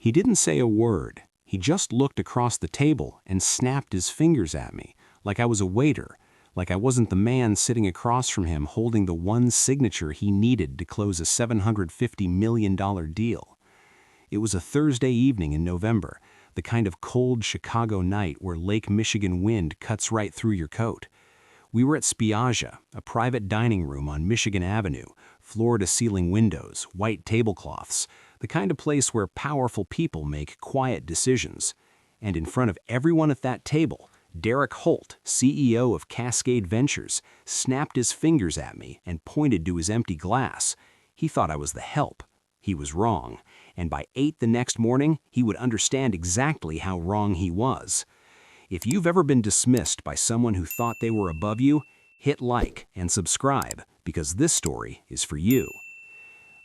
He didn't say a word. He just looked across the table and snapped his fingers at me, like I was a waiter, like I wasn't the man sitting across from him holding the one signature he needed to close a $750 million deal. It was a Thursday evening in November, the kind of cold Chicago night where Lake Michigan wind cuts right through your coat. We were at Spiaggia, a private dining room on Michigan Avenue, floor-to-ceiling windows, white tablecloths, the kind of place where powerful people make quiet decisions. And in front of everyone at that table, Derek Holt, CEO of Cascade Ventures, snapped his fingers at me and pointed to his empty glass. He thought I was the help. He was wrong, and by 8 the next morning, he would understand exactly how wrong he was. If you've ever been dismissed by someone who thought they were above you, hit like and subscribe, because this story is for you.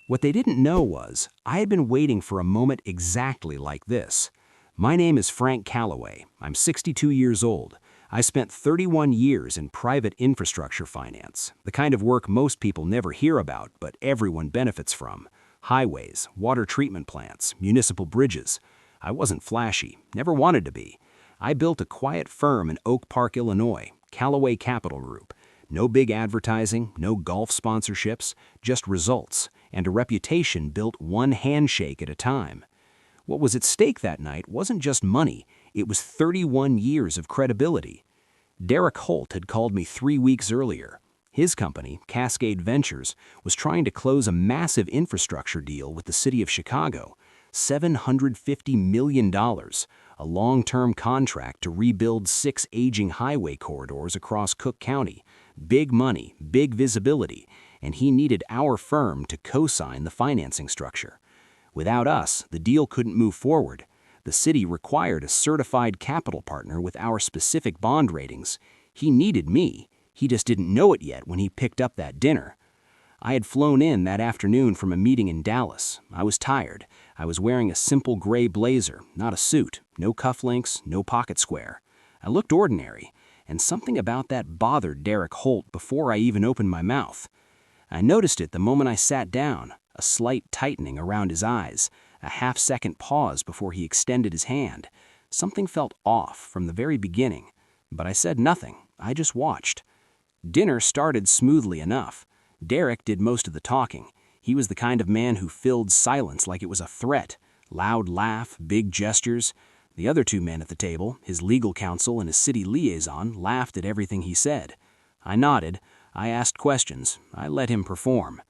What they didn't know was, I had been waiting for a moment exactly like this. My name is Frank Calloway. I'm 62 years old. I spent 31 years in private infrastructure finance, the kind of work most people never hear about, but everyone benefits from. Highways, water treatment plants, municipal bridges. I wasn't flashy, never wanted to be. I built a quiet firm in Oak Park, Illinois, Calloway Capital Group. No big advertising, no golf sponsorships, just results, and a reputation built one handshake at a time. What was at stake that night wasn't just money, it was 31 years of credibility. Derek Holt had called me 3 weeks earlier. His company, Cascade Ventures, was trying to close a massive infrastructure deal with the city of Chicago, $750 million, a long-term contract to rebuild 6 aging highway corridors across Cook County. Big money, big visibility, and he needed our firm to co-sign the financing structure. Without us, the deal couldn't move forward. The city required a certified capital partner with our specific bond ratings. He needed me. He just didn't know it yet when he picked up that dinner. I had flown in that afternoon from a meeting in Dallas. I was tired. I was wearing a simple gray blazer, not a suit, no cufflinks, no pocket square. I looked ordinary, and something about that bothered Derek Holt before I even opened my mouth. I noticed it the moment I sat down, a slight tightening around his eyes, a half-second pause before he extended his hand. Something felt off from the very beginning, but I said nothing. I just watched. Dinner started smoothly enough. Derek did most of the talking. He was the kind of man who filled silence like it was a threat. Loud laugh, big gestures. The other 2 men at the table, his legal counsel and his city liaison, laughed at everything he said. I nodded. I asked questions. I let him perform.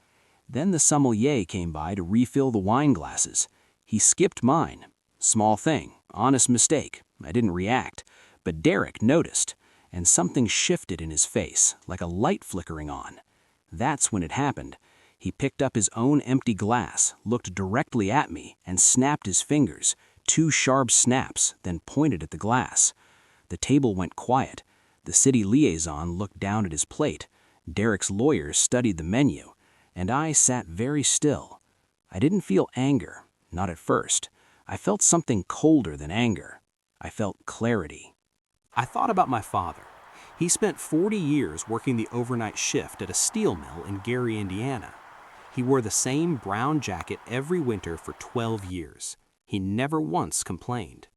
Then the sommelier came by to refill the wine glasses. He skipped mine. Small thing, honest mistake. I didn't react. But Derek noticed, and something shifted in his face, like a light flickering on. That's when it happened. He picked up his own empty glass, looked directly at me, and snapped his fingers, 2 sharp snaps, then pointed at the glass. The table went quiet. The city liaison looked down at his plate. Derek's lawyers studied the menu, and I sat very still. I didn't feel anger, not at first. I felt something colder than anger. I felt clarity. I thought about my father. He spent 40 years working the overnight shift at a steel mill in Gary, Indiana. He wore the same brown jacket every winter for 12 years. He never once complained.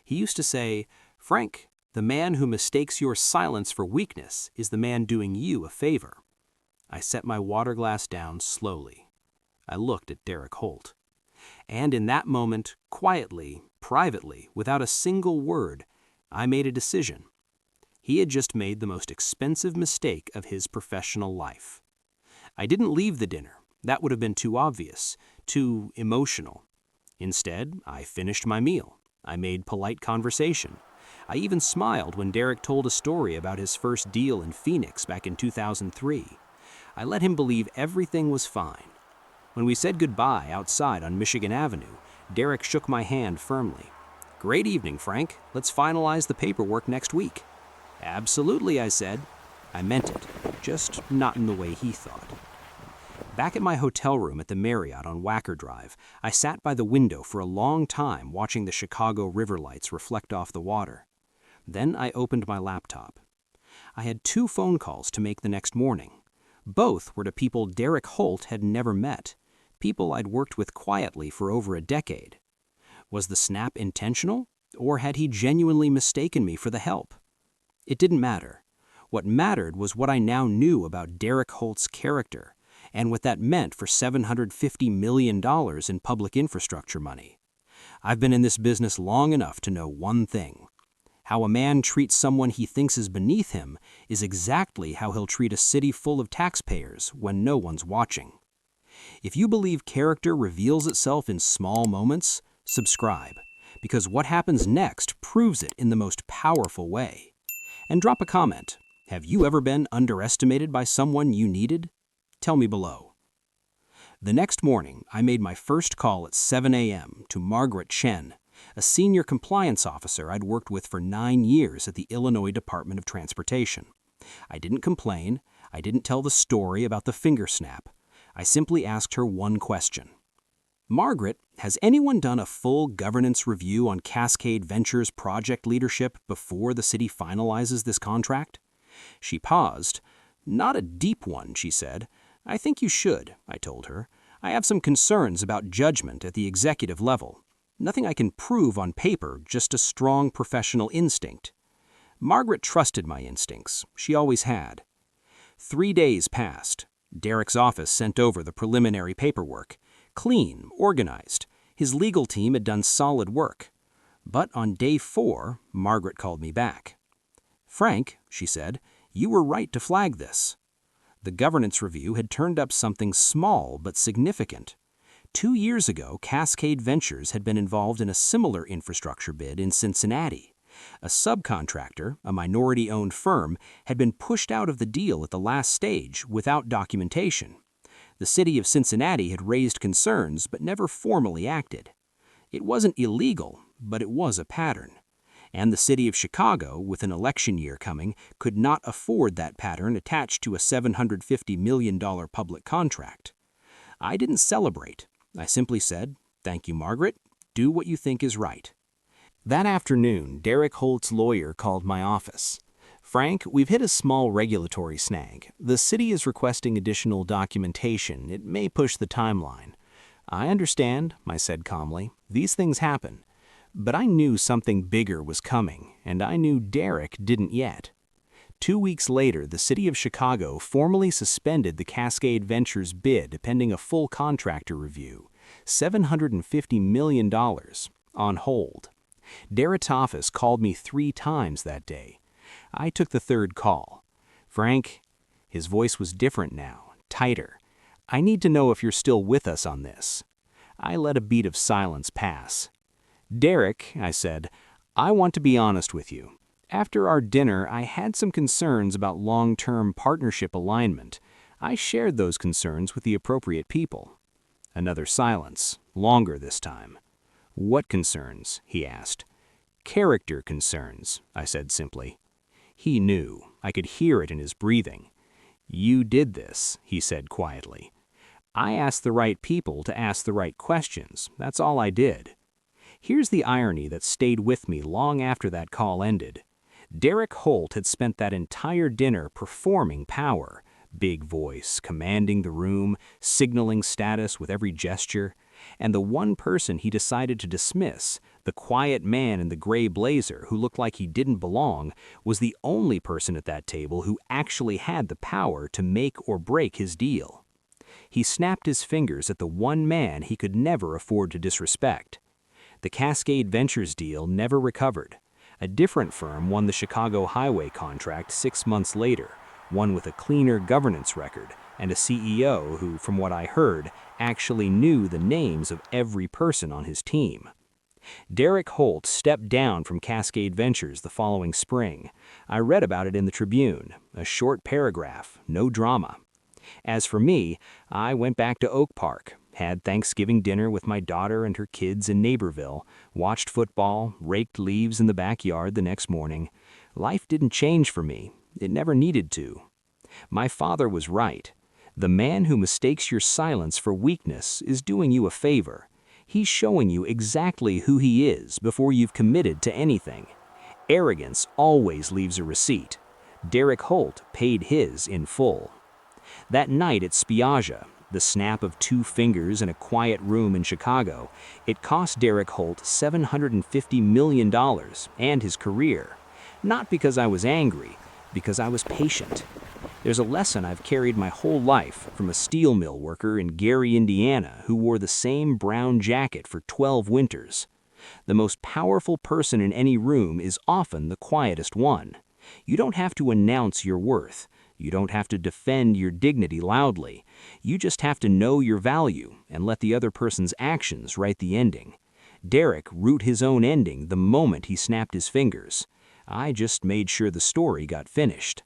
He used to say, "Frank, the man who mistakes your silence for weakness is the man doing you a favor." I set my water glass down slowly. I looked at Derek Holt. And in that moment, quietly, privately, without a single word, I made a decision. He had just made the most expensive mistake of his professional life. I didn't leave the dinner. That would have been too obvious, too emotional. Instead, I finished my meal. I made polite conversation. I even smiled when Derek told a story about his first deal in Phoenix back in 2003. I let him believe everything was fine. When we said goodbye outside on Michigan Avenue, Derek shook my hand firmly. "Great evening, Frank. Let's finalize the paperwork next week." "Absolutely," I said. I meant it, just not in the way he thought. Back at my hotel room at the Marriott on Wacker Drive, I sat by the window for a long time watching the Chicago river lights reflect off the water. Then I opened my laptop. I had 2 phone calls to make the next morning. Both were to people Derek Holt had never met, people I'd worked with quietly for over a decade. Was the snap intentional, or had he genuinely mistaken me for the help? It didn't matter. What mattered was what I now knew about Derek Holt's character, and what that meant for $750 million in public infrastructure money. I've been in this business long enough to know one thing. How a man treats someone he thinks is beneath him is exactly how he'll treat a city full of taxpayers when no one's watching. If you believe character reveals itself in small moments, subscribe, because what happens next proves it in the most powerful way. And drop a comment. Have you ever been underestimated by someone you needed? Tell me below. The next morning, I made my first call at 7 a.m. to Margaret Chen, a senior compliance officer I'd worked with for 9 years at the Illinois Department of Transportation. I didn't complain. I didn't tell the story about the finger snap. I simply asked her one question. Margaret, has anyone done a full governance review on Cascade Ventures project leadership before the city finalizes this contract? She paused. Not a deep one, she said. I think you should, I told her. I have some concerns about judgment at the executive level. Nothing I can prove on paper, just a strong professional instinct. Margaret trusted my instincts. She always had. 3 days passed. Derek's office sent over the preliminary paperwork. Clean, organized. His legal team had done solid work. But on day 4, Margaret called me back. Frank, she said, you were right to flag this. The governance review had turned up something small but significant. 2 years ago, Cascade Ventures had been involved in a similar infrastructure bid in Cincinnati. A subcontractor, a minority-owned firm, had been pushed out of the deal at the last stage without documentation. The city of Cincinnati had raised concerns but never formally acted. It wasn't illegal, but it was a pattern. And the city of Chicago, with an election year coming, could not afford that pattern attached to a $750 million public contract. I didn't celebrate. I simply said, "Thank you, Margaret. Do what you think is right." That afternoon, Derek Holt's lawyer called my office. "Frank, we've hit a small regulatory snag. The city is requesting additional documentation. It may push the timeline." "I understand," I said calmly. "These things happen." But I knew something bigger was coming, and I knew Derek didn't yet. 2 weeks later, the city of Chicago formally suspended the Cascade Ventures bid pending a full contractor review, $750 million, on hold. Derek's office called me 3 times that day. I took the third call. "Frank," his voice was different now, tighter. "I need to know if you're still with us on this." I let a beat of silence pass. "Derek," I said, "I want to be honest with you. After our dinner, I had some concerns about long-term partnership alignment. I shared those concerns with the appropriate people." Another silence, longer this time. "What concerns?" he asked. "Character concerns," I said simply. He knew. I could hear it in his breathing. "You did this," he said quietly. "I asked the right people to ask the right questions. That's all I did." Here's the irony that stayed with me long after that call ended. Derek Holt had spent that entire dinner performing power, big voice, commanding the room, signaling status with every gesture, and the one person he decided to dismiss, the quiet man in the gray blazer who looked like he didn't belong, was the only person at that table who actually had the power to make or break his deal. He snapped his fingers at the one man he could never afford to disrespect. The Cascade Ventures deal never recovered. A different firm won the Chicago Highway contract 6 months later, one with a cleaner governance record and a CEO who, from what I heard, actually knew the names of every person on his team. Derek Holt stepped down from Cascade Ventures the following spring. I read about it in the Tribune, a short paragraph, no drama. As for me, I went back to Oak Park, had Thanksgiving dinner with my daughter and her kids in Naperville, watched football, raked leaves in the backyard the next morning. Life didn't change for me. It never needed to. My father was right. The man who mistakes your silence for weakness is doing you a favor. He's showing you exactly who he is before you've committed to anything. Arrogance always leaves a receipt. Derek Holt paid his in full. That night at Spiaggia, The snap of 2 fingers in a quiet room in Chicago, it cost Derek Holt $750 million and his career. Not because I was angry, because I was patient. There's a lesson I've carried my whole life from a steel mill worker in Gary, Indiana, who wore the same brown jacket for 12 winters. The most powerful person in any room is often the quietest one. You don't have to announce your worth. You don't have to defend your dignity loudly. You just have to know your value and let the other person's actions write the ending. Derek wrote his own ending the moment he snapped his fingers. I just made sure the story got finished.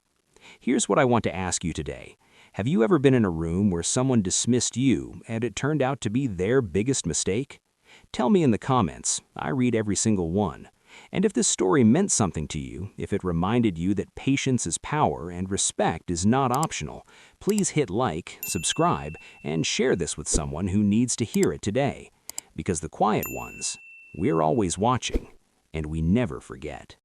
Here's what I want to ask you today. Have you ever been in a room where someone dismissed you and it turned out to be their biggest mistake? Tell me in the comments. I read every single one. And if this story meant something to you, if it reminded you that patience is power and respect is not optional, please hit like, subscribe, and share this with someone who needs to hear it today. Because the quiet ones, we're always watching, and we never forget.